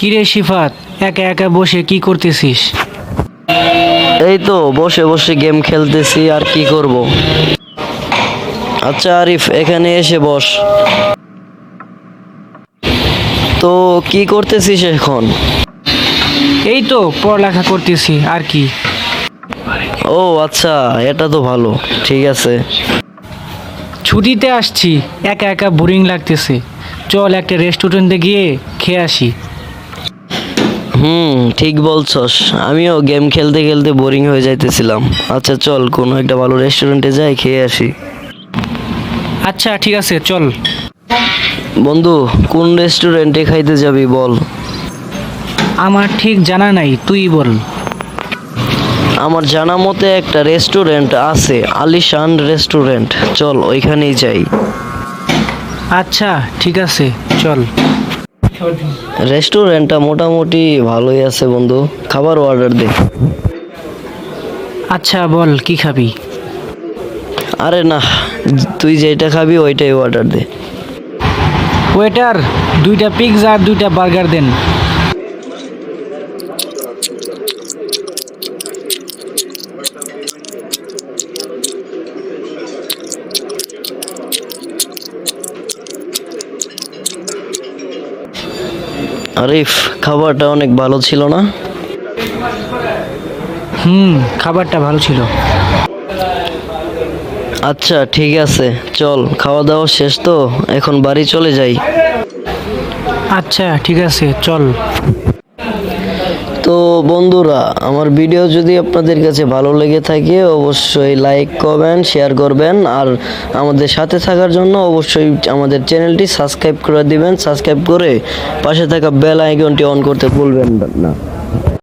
কিরে সিফাত, একা একা বসে কি করতেছিস? এই তো বসে বসে গেম খেলতেছি, আর কি করব। আচ্ছা আরিফ, এখানে এসে বস। তো কি করতেছিস এখন? এই তো পড়ালেখা করতেছি আর কি। ও আচ্ছা, এটা তো ভালো। ঠিক আছে। ছুটিতে আসছি, একা একা বোরিং লাগতেছে। চল একটা রেস্টুরেন্টে গিয়ে খেয়ে আসি। ঠিক বলছস, আমিও গেম খেলতে খেলতে বোরিং হয়ে যাইতেছিলাম। আচ্ছা চল, কোনো একটা ভালো রেস্টুরেন্টে যাই, খেয়ে আসি। আচ্ছা ঠিক আছে, চল। বন্ধু, কোন রেস্টুরেন্টে খাইতে যাবি বল? আমার ঠিক জানা নাই, তুই বল। আমার জানা মতে একটা রেস্টুরেন্ট আছে, আলিশান রেস্টুরেন্ট, চল ওইখানেই যাই। আচ্ছা ঠিক আছে, চল। রেস্টুরেন্টটা মোটামুটি ভালোই আছে বন্ধু, খাবার অর্ডার দে। আচ্ছা বল, কি খাবি? আরে না, তুই যেটা খাবি ওইটাই অর্ডার দে। ওয়েটার, 2টা পিৎজা আর 2টা বার্গার দেন। আরিফ, খাবারটা অনেক ভালো ছিল না? খাবারটা ভালো ছিল। আচ্ছা ঠিক আছে, চল খাওয়া দাওয়া শেষ তো, এখন বাড়ি চলে যাই। আচ্ছা ঠিক আছে, চল। তো বন্ধুরা, আমার ভিডিও যদি আপনাদের কাছে ভালো লেগে থাকে অবশ্যই লাইক কমেন্ট শেয়ার করবেন, আর আমাদের সাথে থাকার জন্য অবশ্যই আমাদের চ্যানেলটি সাবস্ক্রাইব করে দিবেন। সাবস্ক্রাইব করে পাশে থাকা বেল আইকনটি অন করতে ভুলবেন না।